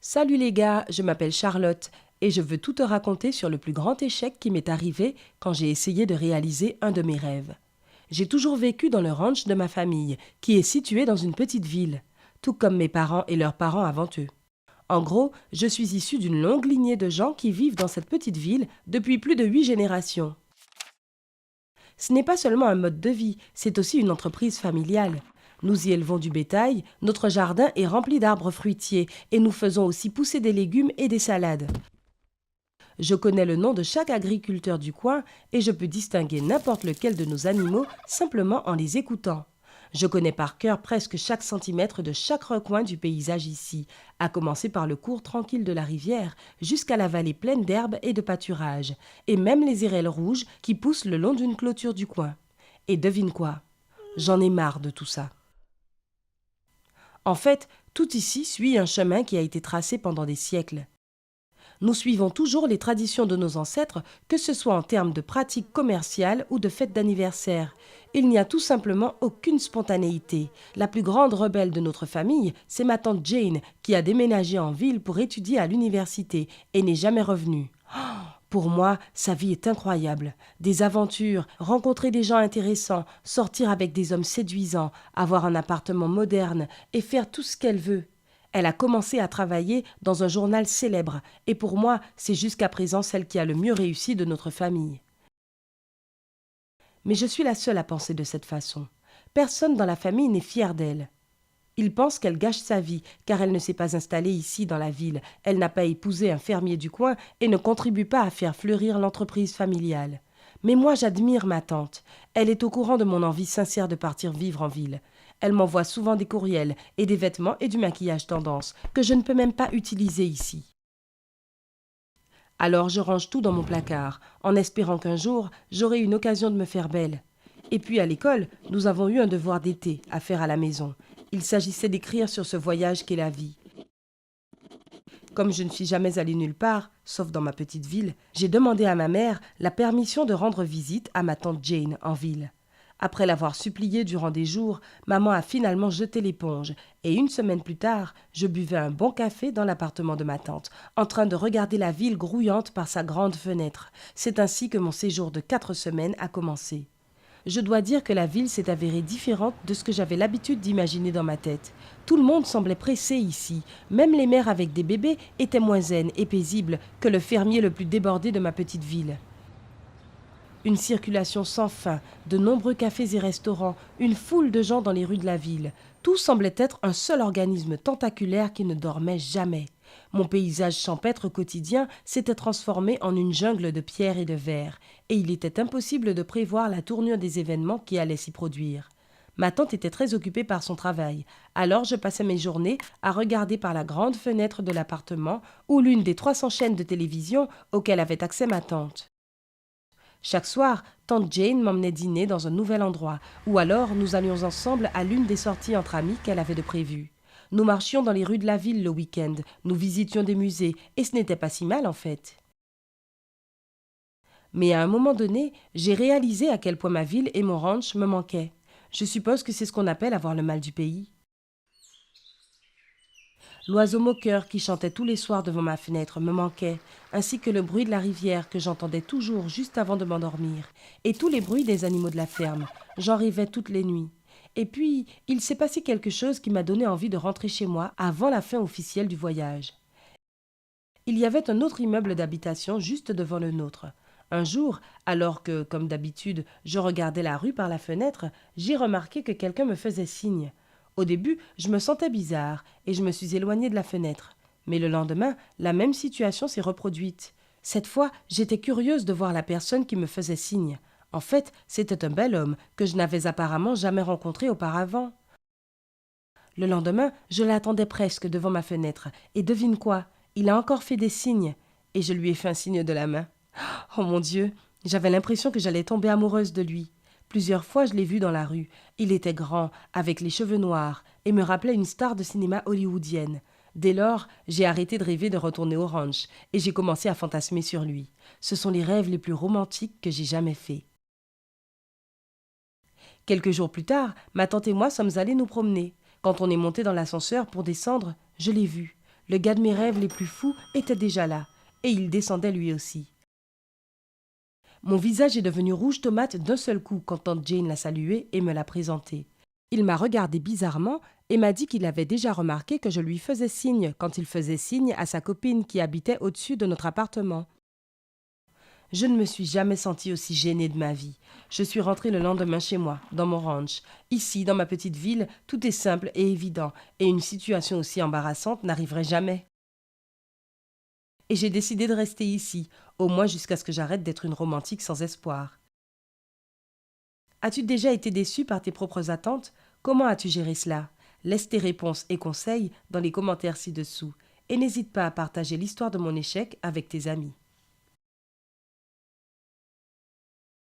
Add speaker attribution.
Speaker 1: Salut les gars, je m'appelle Charlotte et je veux tout te raconter sur le plus grand échec qui m'est arrivé quand j'ai essayé de réaliser un de mes rêves. J'ai toujours vécu dans le ranch de ma famille, qui est situé dans une petite ville, tout comme mes parents et leurs parents avant eux. En gros, je suis issue d'une longue lignée de gens qui vivent dans cette petite ville depuis plus de 8 générations. Ce n'est pas seulement un mode de vie, c'est aussi une entreprise familiale. Nous y élevons du bétail, notre jardin est rempli d'arbres fruitiers et nous faisons aussi pousser des légumes et des salades. Je connais le nom de chaque agriculteur du coin et je peux distinguer n'importe lequel de nos animaux simplement en les écoutant. Je connais par cœur presque chaque centimètre de chaque recoin du paysage ici, à commencer par le cours tranquille de la rivière jusqu'à la vallée pleine d'herbes et de pâturages, et même les érelles rouges qui poussent le long d'une clôture du coin. Et devine quoi? J'en ai marre de tout ça. En fait, tout ici suit un chemin qui a été tracé pendant des siècles. Nous suivons toujours les traditions de nos ancêtres, que ce soit en termes de pratiques commerciales ou de fêtes d'anniversaire. Il n'y a tout simplement aucune spontanéité. La plus grande rebelle de notre famille, c'est ma tante Jane, qui a déménagé en ville pour étudier à l'université et n'est jamais revenue. Pour moi, sa vie est incroyable. Des aventures, rencontrer des gens intéressants, sortir avec des hommes séduisants, avoir un appartement moderne et faire tout ce qu'elle veut. Elle a commencé à travailler dans un journal célèbre et pour moi, c'est jusqu'à présent celle qui a le mieux réussi de notre famille. Mais je suis la seule à penser de cette façon. Personne dans la famille n'est fier d'elle. Ils pensent qu'elle gâche sa vie, car elle ne s'est pas installée ici dans la ville, elle n'a pas épousé un fermier du coin et ne contribue pas à faire fleurir l'entreprise familiale. Mais moi j'admire ma tante. Elle est au courant de mon envie sincère de partir vivre en ville. Elle m'envoie souvent des courriels et des vêtements et du maquillage tendance que je ne peux même pas utiliser ici. Alors je range tout dans mon placard, en espérant qu'un jour j'aurai une occasion de me faire belle. Et puis à l'école, nous avons eu un devoir d'été à faire à la maison. Il s'agissait d'écrire sur ce voyage qu'est la vie. Comme je ne suis jamais allée nulle part, sauf dans ma petite ville, j'ai demandé à ma mère la permission de rendre visite à ma tante Jane en ville. Après l'avoir suppliée durant des jours, maman a finalement jeté l'éponge et une semaine plus tard, je buvais un bon café dans l'appartement de ma tante, en train de regarder la ville grouillante par sa grande fenêtre. C'est ainsi que mon séjour de 4 semaines a commencé. Je dois dire que la ville s'est avérée différente de ce que j'avais l'habitude d'imaginer dans ma tête. Tout le monde semblait pressé ici. Même les mères avec des bébés étaient moins zen et paisibles que le fermier le plus débordé de ma petite ville. Une circulation sans fin, de nombreux cafés et restaurants, une foule de gens dans les rues de la ville. Tout semblait être un seul organisme tentaculaire qui ne dormait jamais. Mon paysage champêtre quotidien s'était transformé en une jungle de pierres et de verre, et il était impossible de prévoir la tournure des événements qui allaient s'y produire. Ma tante était très occupée par son travail, alors je passais mes journées à regarder par la grande fenêtre de l'appartement ou l'une des 300 chaînes de télévision auxquelles avait accès ma tante. Chaque soir, tante Jane m'emmenait dîner dans un nouvel endroit, ou alors nous allions ensemble à l'une des sorties entre amis qu'elle avait de prévues. Nous marchions dans les rues de la ville le week-end, nous visitions des musées, et ce n'était pas si mal en fait. Mais à un moment donné, j'ai réalisé à quel point ma ville et mon ranch me manquaient. Je suppose que c'est ce qu'on appelle avoir le mal du pays. L'oiseau moqueur qui chantait tous les soirs devant ma fenêtre me manquait, ainsi que le bruit de la rivière que j'entendais toujours juste avant de m'endormir, et tous les bruits des animaux de la ferme. J'en rêvais toutes les nuits. Et puis, il s'est passé quelque chose qui m'a donné envie de rentrer chez moi avant la fin officielle du voyage. Il y avait un autre immeuble d'habitation juste devant le nôtre. Un jour, alors que, comme d'habitude, je regardais la rue par la fenêtre, j'ai remarqué que quelqu'un me faisait signe. Au début, je me sentais bizarre et je me suis éloignée de la fenêtre. Mais le lendemain, la même situation s'est reproduite. Cette fois, j'étais curieuse de voir la personne qui me faisait signe. En fait, c'était un bel homme que je n'avais apparemment jamais rencontré auparavant. Le lendemain, je l'attendais presque devant ma fenêtre, et devine quoi? Il a encore fait des signes, et je lui ai fait un signe de la main. Oh mon Dieu, j'avais l'impression que j'allais tomber amoureuse de lui. Plusieurs fois, je l'ai vu dans la rue. Il était grand, avec les cheveux noirs, et me rappelait une star de cinéma hollywoodienne. Dès lors, j'ai arrêté de rêver de retourner au ranch, et j'ai commencé à fantasmer sur lui. Ce sont les rêves les plus romantiques que j'ai jamais faits. Quelques jours plus tard, ma tante et moi sommes allés nous promener. Quand on est monté dans l'ascenseur pour descendre, je l'ai vu. Le gars de mes rêves les plus fous était déjà là, et il descendait lui aussi. Mon visage est devenu rouge tomate d'un seul coup quand tante Jane l'a salué et me l'a présenté. Il m'a regardé bizarrement et m'a dit qu'il avait déjà remarqué que je lui faisais signe quand il faisait signe à sa copine qui habitait au-dessus de notre appartement. Je ne me suis jamais sentie aussi gênée de ma vie. Je suis rentrée le lendemain chez moi, dans mon ranch. Ici, dans ma petite ville, tout est simple et évident, et une situation aussi embarrassante n'arriverait jamais. Et j'ai décidé de rester ici, au moins jusqu'à ce que j'arrête d'être une romantique sans espoir. As-tu déjà été déçue par tes propres attentes? Comment as-tu géré cela? Laisse tes réponses et conseils dans les commentaires ci-dessous et n'hésite pas à partager l'histoire de mon échec avec tes amis.